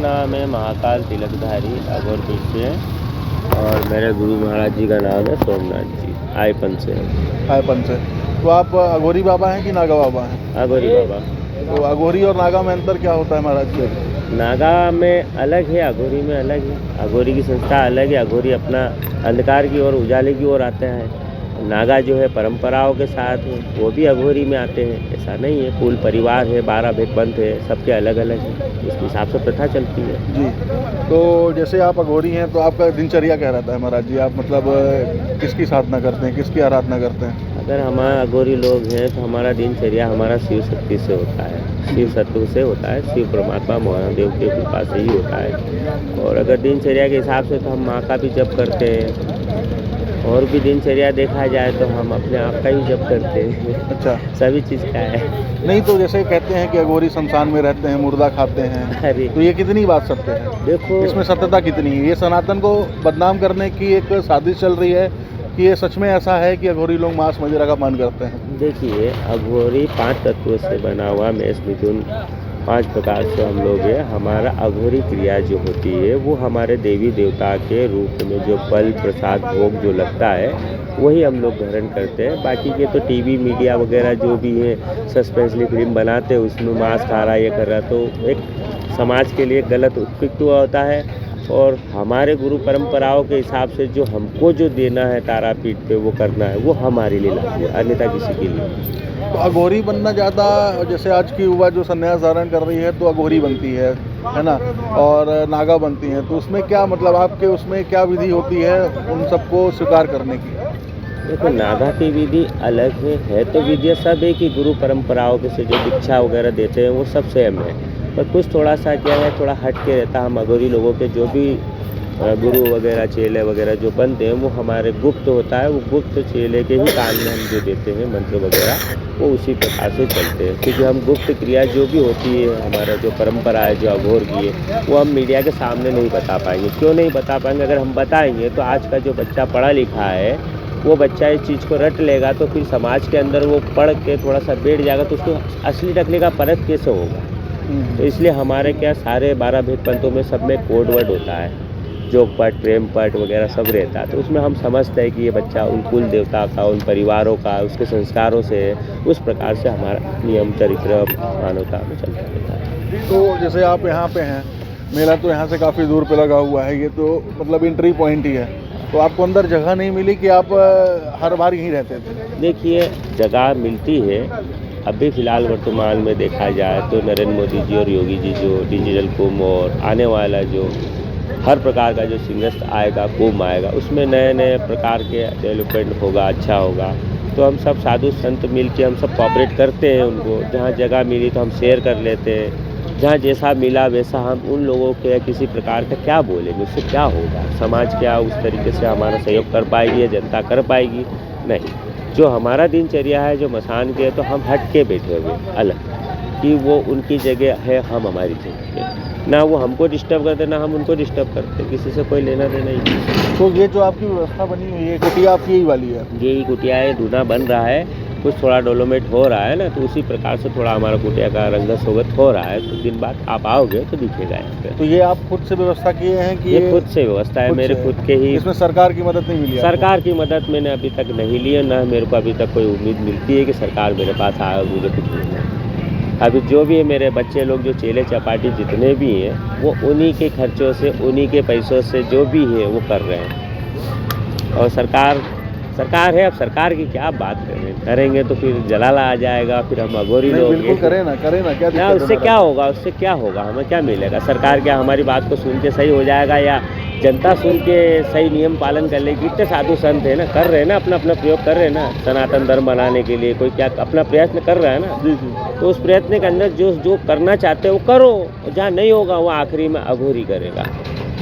नाम है महाकाल तिलकधारी अघोर पीठ से है और मेरे गुरु महाराज जी का नाम है सोमनाथ जी, आयपन से है। आयपन से। तो आप अघोरी बाबा हैं कि नागा बाबा हैं? अघोरी बाबा। तो अघोरी और नागा में अंतर क्या होता है महाराज जी? नागा में अलग है, अघोरी में अलग है। अघोरी की संस्था अलग है। अघोरी अपना अंधकार की ओर, उजाले की ओर आते हैं। नागा जो है परंपराओं के साथ है, वो भी अघोरी में आते हैं। ऐसा नहीं है, कुल परिवार है, 12 भेद पंथ है, सबके अलग अलग है। इस हिसाब से प्रथा चलती है जी। तो जैसे आप अघोरी हैं तो आपका दिनचर्या क्या रहता है महाराज जी? आप मतलब किसकी साधना करते हैं, किसकी आराधना करते हैं? अगर हमारा अघोरी लोग हैं तो हमारा दिनचर्या हमारा शिव शक्ति से होता है, शिव सत्व से होता है, शिव परमात्मा महादेव की कृपा से ही होता है। और अगर दिनचर्या के हिसाब से तो हम माँ का भी जप करते हैं। और भी दिनचर्या देखा जाए तो हम अपने आप का ही जप करते हैं। अच्छा। सभी चीज़ का है। नहीं तो जैसे कहते हैं कि अघोरी शमशान में रहते हैं, मुर्दा खाते हैं, अरे तो ये कितनी बात सत्य है? देखो, इसमें सत्यता कितनी है? ये सनातन को बदनाम करने की एक साजिश चल रही है कि ये सच में ऐसा है कि अघोरी लोग मांस मदिरा का पान करते हैं? देखिए, अघोरी 5 तत्वों से बना हुआ मेष मिथुन 5 प्रकार से हम लोग हैं। हमारा अघोरी क्रिया जो होती है वो हमारे देवी देवता के रूप में जो फल प्रसाद भोग जो लगता है वही हम लोग ग्रहण करते हैं। बाकी के तो टीवी मीडिया वगैरह जो भी है सस्पेंसली फिल्म बनाते हैं, उसमें मांस खा रहा ये कर रहा, तो एक समाज के लिए गलत उत्पीड़ित होता है। और हमारे गुरु परंपराओं के हिसाब से जो हमको जो देना है तारापीठ पे वो करना है, वो हमारे लिए लागू है, अन्यथा किसी के लिए। तो अघोरी बनना ज़्यादा, जैसे आज की युवा जो संन्यास धारण कर रही है तो अघोरी बनती है ना, और नागा बनती हैं, तो उसमें क्या मतलब आपके उसमें क्या विधि होती है उन सबको स्वीकार करने की? देखो, नागा की विधि अलग है तो विधि सब एक ही गुरु परंपराओं के से जो दीक्षा वगैरह देते हैं वो सब सेम है। पर कुछ थोड़ा सा क्या है, थोड़ा हट के रहता। हम अघोरी लोगों के जो भी गुरु वगैरह चेले वगैरह जो बनते हैं वो हमारे गुप्त होता है। वो गुप्त चेले के ही कान में हम जो देते हैं मंत्र वगैरह, वो उसी प्रकार से चलते हैं। क्योंकि हम गुप्त क्रिया जो भी होती है, हमारा जो परंपरा है जो अघोर की है, वो हम मीडिया के सामने नहीं बता पाएंगे। क्यों नहीं बता पाएंगे? अगर हम बताएंगे तो आज का जो बच्चा पढ़ा लिखा है वो बच्चा इस चीज़ को रट लेगा, तो फिर समाज के अंदर वो पढ़ के थोड़ा सा बैठ जाएगा, तो उसको असली रखने का परख कैसे होगा? तो इसलिए हमारे क्या सारे 12 भेद पंथों में सब में कोड वर्ड होता है, जोग पाठ, प्रेम पाठ वगैरह सब रहता है। तो उसमें हम समझते हैं कि ये बच्चा उन कुल देवता का, उन परिवारों का, उसके संस्कारों से उस प्रकार से हमारा नियम चरित्र मानवता में चलता रहता है। तो जैसे आप यहाँ पे हैं, मेला तो यहाँ से काफ़ी दूर पे लगा हुआ है, ये तो मतलब एंट्री पॉइंट ही है, तो आपको अंदर जगह नहीं मिली कि आप हर बार यहीं रहते थे? देखिए, जगह मिलती है। अभी फ़िलहाल वर्तमान में देखा जाए तो नरेंद्र मोदी जी और योगी जी जो डिजिटल कुंभ और आने वाला जो हर प्रकार का जो सिंगस्त आएगा, कुंभ आएगा, उसमें नए नए प्रकार के डेवलपमेंट होगा, अच्छा होगा। तो हम सब साधु संत मिल के हम सब कोऑपरेट करते हैं उनको। जहाँ जगह मिली तो हम शेयर कर लेते हैं, जहाँ जैसा मिला वैसा हम उन लोगों के किसी प्रकार का क्या बोलेंगे, उससे क्या होगा? समाज क्या उस तरीके से हमारा सहयोग कर पाएगी या जनता कर पाएगी? नहीं। जो हमारा दिनचर्या है, जो मसान के है, तो हम हट के बैठे हुए अलग, कि वो उनकी जगह है, हम हमारी जगह है। ना वो हमको डिस्टर्ब करते, ना हम उनको डिस्टर्ब करते, किसी से कोई लेना देना ही नहीं। तो ये जो आपकी व्यवस्था बनी हुई है, कुटिया आपकी यही वाली है? यही कुटिया है, धूना बन रहा है, कुछ थोड़ा डेवलपमेंट हो रहा है ना, तो उसी प्रकार से थोड़ा हमारा कुटिया का रंग सोगत हो रहा है। कुछ दिन बाद आप आओगे तो दिखेगा यहाँ पे। तो ये आप खुद से व्यवस्था किए हैं कि ये खुद से व्यवस्था है, मेरे खुद के ही। इसमें सरकार की मदद नहीं मिली? सरकार की मदद मैंने अभी तक नहीं ली है, ना मेरे को अभी तक कोई उम्मीद मिलती है कि सरकार मेरे पास आए और मुझे कुछ मिलना है। अभी जो भी है मेरे बच्चे लोग जो चेले चपाटी जितने भी हैं, वो उन्हीं के खर्चों से, उन्हीं के पैसों से जो भी है वो कर रहे हैं। और सरकार है, अब सरकार की क्या बात करेंगे तो फिर जलाला आ जाएगा, फिर हम अघोरी लोग। बिल्कुल करें ना, क्या ना, उससे क्या होगा? उससे क्या होगा? हमें क्या मिलेगा? सरकार क्या हमारी बात को सुन के सही हो जाएगा, या जनता सुन के सही नियम पालन कर लेगी? इतने साधु संत है ना, कर रहे हैं ना, अपना अपना प्रयोग कर रहे हैं ना, सनातन धर्म बनाने के लिए। कोई क्या अपना प्रयत्न कर रहा है ना, जी। तो उस प्रयत्न के अंदर जो करना चाहते हो वो करो, जहाँ नहीं होगा वो आखिरी में अघोरी करेगा।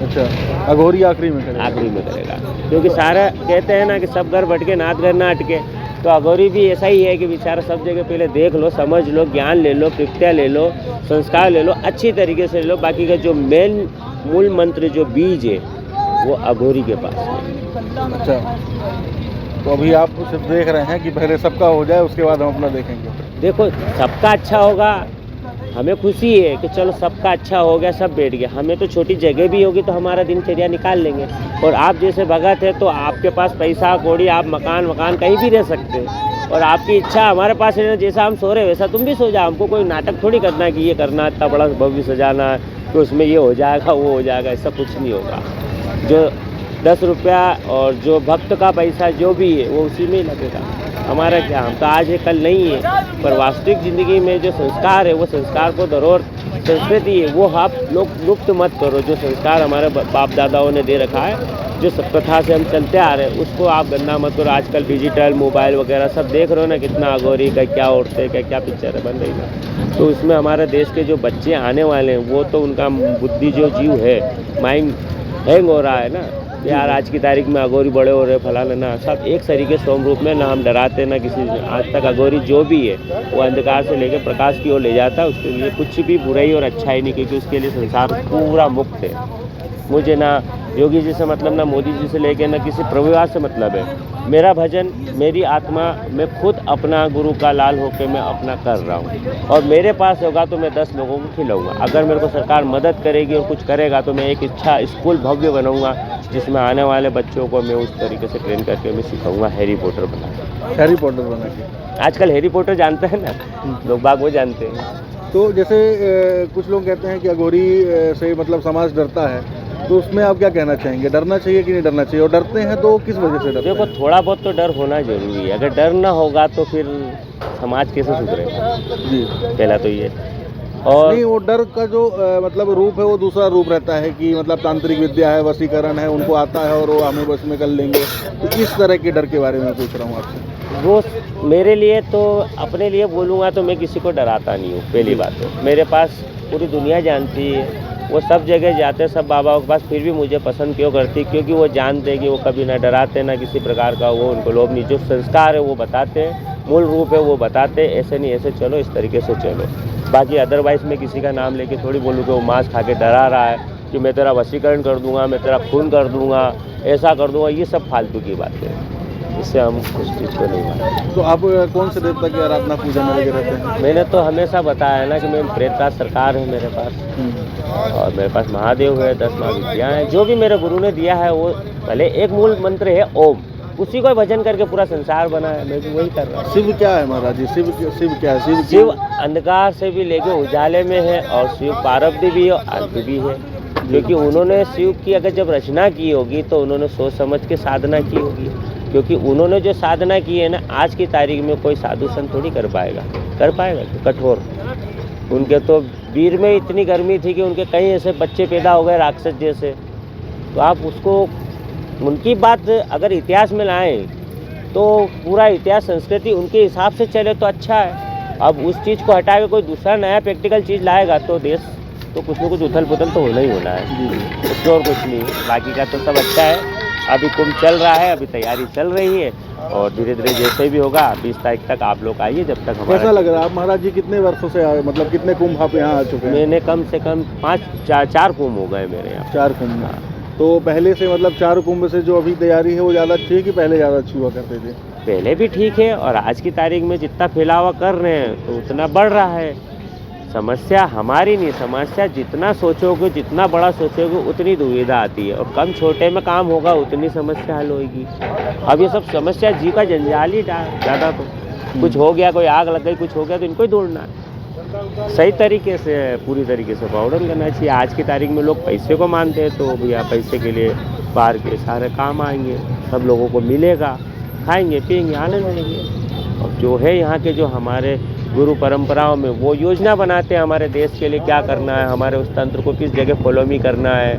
अच्छा, अघोरी आखिरी में करेगा। क्योंकि सारा कहते हैं ना कि सब घर बट के नाथ घर ना अटके, तो अघोरी भी ऐसा ही है कि बेचारा सब जगह पहले देख लो, समझ लो, ज्ञान ले लो, कृत्या ले लो, संस्कार ले लो, अच्छी तरीके से ले लो। बाकी का जो मेन मूल मंत्र जो बीज है वो अघोरी के पास है। अच्छा, तो अभी आप सिर्फ देख रहे हैं कि पहले सबका हो जाए, उसके बाद हम अपना देखेंगे? देखो, सबका अच्छा होगा हमें खुशी है कि चलो सबका अच्छा हो गया, सब बैठ गया। हमें तो छोटी जगह भी होगी तो हमारा दिनचर्या निकाल लेंगे। और आप जैसे भगत है तो आपके पास पैसा कौड़ी, आप मकान कहीं भी रह सकते हैं। और आपकी इच्छा हमारे पास है, जैसा हम सो रहे वैसा तुम भी सो जाओ। हमको कोई नाटक थोड़ी करना है कि ये करना, इतना बड़ा भव्य सजाना है कि उसमें ये हो जाएगा वो हो जाएगा, ऐसा कुछ नहीं होगा। जो 10 रुपया और जो भक्त का पैसा जो भी है वो उसी में ही लगेगा। हमारा क्या, हम तो आज है कल नहीं है। पर वास्तविक ज़िंदगी में जो संस्कार है वो संस्कार को धरोहर संस्कृति है, वो आप लोग लुप्त मत करो। जो संस्कार हमारे बाप दादाओं ने दे रखा है, जो सभ्यता से हम चलते आ रहे हैं, उसको आप गंदा मत करो। आजकल डिजिटल मोबाइल वगैरह सब देख रहे हो ना, कितना अघोरी का क्या औरतें का क्या पिक्चर बन रही है। तो उसमें हमारे देश के जो बच्चे आने वाले हैं वो तो उनका बुद्धि जो जीव है, माइंड हैंग हो रहा है ना यार। आज की तारीख में अघोरी बड़े हो रहे फलाना ना, सब एक तरीके सोम रूप में ना हम डराते ना किसी। आज तक अघोरी जो भी है वो अंधकार से लेकर प्रकाश की ओर ले जाता है। उसके लिए कुछ भी बुराई और अच्छाई नहीं, क्योंकि उसके लिए संसार पूरा मुक्त है। मुझे ना योगी जी से मतलब, ना मोदी जी से लेकर ना किसी प्रभुवाद से मतलब है। मेरा भजन, मेरी आत्मा, मैं खुद अपना गुरु का लाल होकर मैं अपना कर रहा हूँ। और मेरे पास होगा तो मैं 10 लोगों को खिलाऊंगा। अगर मेरे को सरकार मदद करेगी और कुछ करेगा तो मैं एक अच्छा स्कूल भव्य बनाऊंगा, जिसमें आने वाले बच्चों को मैं उस तरीके से ट्रेन करके मैं सिखाऊंगा हैरी पॉटर बना। हैरी पॉटर बना के आजकल हैरी पॉटर जानते हैं ना लोग बाग, वो जानते हैं। तो जैसे कुछ लोग कहते हैं कि अघोरी से मतलब समाज डरता है, तो उसमें आप क्या कहना चाहेंगे? डरना चाहिए कि नहीं डरना चाहिए? और डरते हैं तो किस वजह से डरते हैं? देखो, थोड़ा बहुत तो डर होना जरूरी है। अगर डर ना होगा तो फिर समाज कैसे सुधरेगा? जी, पहला तो ये। और नहीं, वो डर का जो मतलब रूप है वो दूसरा रूप रहता है कि मतलब तांत्रिक विद्या है, वशीकरण है, उनको आता है और वो हमें बस में कर लेंगे। तो इस तरह के डर के बारे में पूछ रहा हूँ आपसे। वो मेरे लिए तो, अपने लिए बोलूँगा तो मैं किसी को डराता नहीं हूँ। पहली बात तो मेरे पास पूरी दुनिया जानती है, वो सब जगह जाते हैं, सब बाबाओं के पास, फिर भी मुझे पसंद क्यों करती? क्योंकि वो जानते हैं कि वो कभी ना डराते ना किसी प्रकार का वो उनको लोभ नहीं। जो संस्कार है वो बताते हैं, मूल रूप है वो बताते हैं, ऐसे नहीं ऐसे चलो, इस तरीके से चलो। बाकी अदरवाइज़ मैं किसी का नाम लेके थोड़ी बोलूँ कि वो मांस खा के डरा रहा है कि मैं तेरा वशीकरण कर दूंगा, मैं तेरा खून कर दूंगा, ऐसा कर दूंगा। ये सब फालतू की बातें हैं, इससे हम उस चीज़ को नहीं मानते। तो आप कौन से देवता की आराधना पूजा में लगे रहते हैं? मैंने तो हमेशा बताया ना कि मैं प्रेतराज सरकार है मेरे पास, और मेरे पास महादेव है, 10 महाविद्याएँ हैं। जो भी मेरे गुरु ने दिया है वो, भले एक मूल मंत्र है ओम, उसी को भजन करके पूरा संसार बना है, मैं भी वही कर रहा हूँ। शिव क्या है महाराज जी? शिव क्या है? शिव अंधकार से भी लेके उजाले में है, और शिव पार्वती भी है और आदि भी है। क्योंकि उन्होंने शिव की अगर जब रचना की होगी तो उन्होंने सोच समझ के साधना की होगी। क्योंकि उन्होंने जो साधना की है ना, आज की तारीख में कोई साधु संत थोड़ी कर पाएगा तो कठोर। उनके तो वीर में इतनी गर्मी थी कि उनके कई ऐसे बच्चे पैदा हो गए राक्षस जैसे। तो आप उसको, उनकी बात अगर इतिहास में लाएं तो पूरा इतिहास संस्कृति उनके हिसाब से चले तो अच्छा है। अब उस चीज़ को हटा के कोई दूसरा नया प्रैक्टिकल चीज़ लाएगा तो देश तो कुछ न कुछ उथल पुथल तो होना ही होना है। उसमें और कुछ नहीं, बाकी का तो सब अच्छा है। अभी कुंभ चल रहा है, अभी तैयारी चल रही है, और धीरे धीरे जैसे भी होगा 20 तारीख तक आप लोग आइए। जब तक हमारा कैसा लग रहा है? आप महाराज जी कितने वर्षों से आए, मतलब कितने कुंभ आप यहाँ आ चुके हैं? मैंने कम से कम 4 कुंभ हो गए मेरे यहाँ। 4 कुंभ। तो पहले से मतलब 4 कुंभ से जो अभी तैयारी है वो ज़्यादा अच्छी है कि पहले ज़्यादा अच्छी हुआ करते थे? पहले भी ठीक है, और आज की तारीख में जितना फैलावा कर रहे हैं तो उतना बढ़ रहा है। समस्या हमारी नहीं, समस्या जितना सोचोगे, जितना बड़ा सोचोगे उतनी दुविधा आती है, और कम छोटे में काम होगा उतनी समस्या हल होगी। अब ये सब समस्या जीव का जंजाल ही ज़्यादा। तो कुछ हो गया, कोई आग लग गई, कुछ हो गया तो इनको ही ढूंढना है। सही तरीके से, पूरी तरीके से पाउडर करना चाहिए। आज की तारीख में लोग पैसे को मानते हैं, तो भैया पैसे के लिए बाहर के सारे काम आएंगे, सब लोगों को मिलेगा, खाएंगे पिएंगे आनंद लेंगे। और जो है यहाँ के जो हमारे गुरु परंपराओं में वो योजना बनाते हैं हमारे देश के लिए क्या करना है, हमारे उस तंत्र को किस जगह फॉलोमी करना है,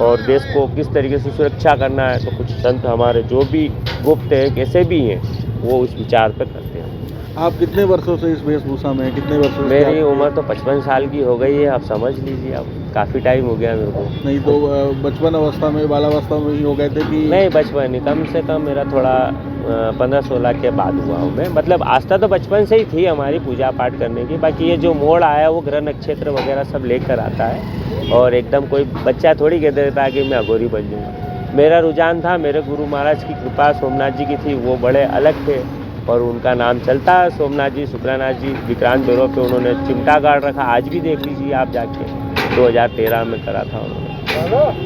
और देश को किस तरीके से सुरक्षा करना है। तो कुछ संत हमारे जो भी गुप्त है, कैसे भी हैं, वो उस विचार पर करते हैं। आप कितने वर्षों से इस वेशभूषा में हैं? कितने वर्षों से? मेरी उम्र तो 55 साल की हो गई है, आप समझ लीजिए। अब काफ़ी टाइम हो गया मेरे को। नहीं तो बचपन अवस्था में, बालावस्था में ही हो गए थे कि? नहीं, बचपन नहीं, कम से कम मेरा थोड़ा 15-16 के बाद हुआ हूँ मैं। मतलब आस्था तो बचपन से ही थी हमारी पूजा पाठ करने की। बाकी ये जो मोड़ आया वो ग्रह नक्षत्र वगैरह सब लेकर आता है, और एकदम कोई बच्चा थोड़ी कह देता है कि मैं अघोरी बन जाऊँगा। मेरा रुझान था, मेरे गुरु महाराज की कृपा सोमनाथ जी की थी, वो बड़े अलग थे। और उनका नाम चलता है। सोमनाथ जी, सुब्रानाथ जी, विक्रांत भैरव पे उन्होंने चिमटा गाड़ रखा, आज भी देख लीजिए आप जाके, 2013 में करा था उन्होंने।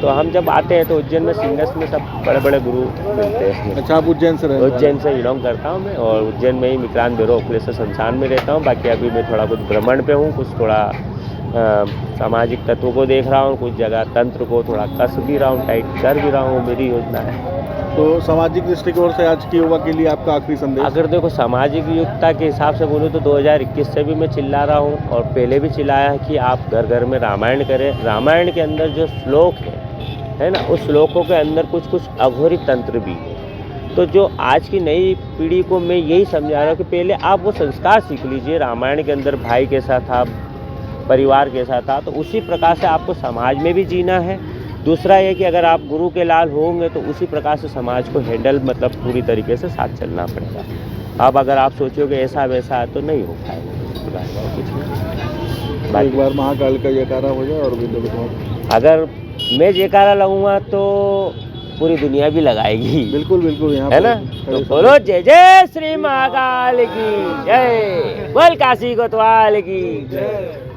तो हम जब आते हैं तो उज्जैन में सिंगर्स में सब बड़े बड़े गुरु मिलते हैं। अच्छा, आप उज्जैन से रहते हैं? उज्जैन से बिलोंग करता हूँ मैं, और उज्जैन में ही विक्रांत भैरव उपलेश्वर संस्थान में रहता हूँ। बाकी अभी मैं थोड़ा कुछ भ्रमण पे हूँ, कुछ थोड़ा सामाजिक तत्वों को देख रहा हूँ, कुछ जगह तंत्र को थोड़ा कस भी रहा हूँ, टाइट कर भी रहा हूँ, मेरी योजना है। तो सामाजिक दृष्टिकोण से आज की युवा के लिए आपका आखिरी संदेश? अगर देखो सामाजिक युक्ता के हिसाब से बोलूँ तो 2021 से भी मैं चिल्ला रहा हूँ, और पहले भी चिल्लाया है कि आप घर घर में रामायण करें। रामायण के अंदर जो श्लोक है ना, उस श्लोकों के अंदर कुछ कुछ अघोरी तंत्र भी है। तो जो आज की नई पीढ़ी को मैं यही समझा रहा हूँ कि पहले आप वो संस्कार सीख लीजिए। रामायण के अंदर भाई कैसा था, परिवार कैसा था, तो उसी प्रकार से आपको समाज में भी जीना है। दूसरा ये कि अगर आप गुरु के लाल होंगे तो उसी प्रकार से समाज को हैंडल मतलब पूरी तरीके से साथ चलना पड़ेगा। अब अगर आप सोचोगे ऐसा वैसा है तो नहीं हो पाएगा कुछ नहीं। एक बार महाकाल का जयकारा हो जाए और भी लोग, अगर मैं जयकारा लगाऊंगा तो पूरी दुनिया भी लगाएगी। बिल्कुल बिल्कुल, यहाँ है ना। तो बोलो जय जय श्री महाकाल की जय, बोल काशी कोतवाल की जय।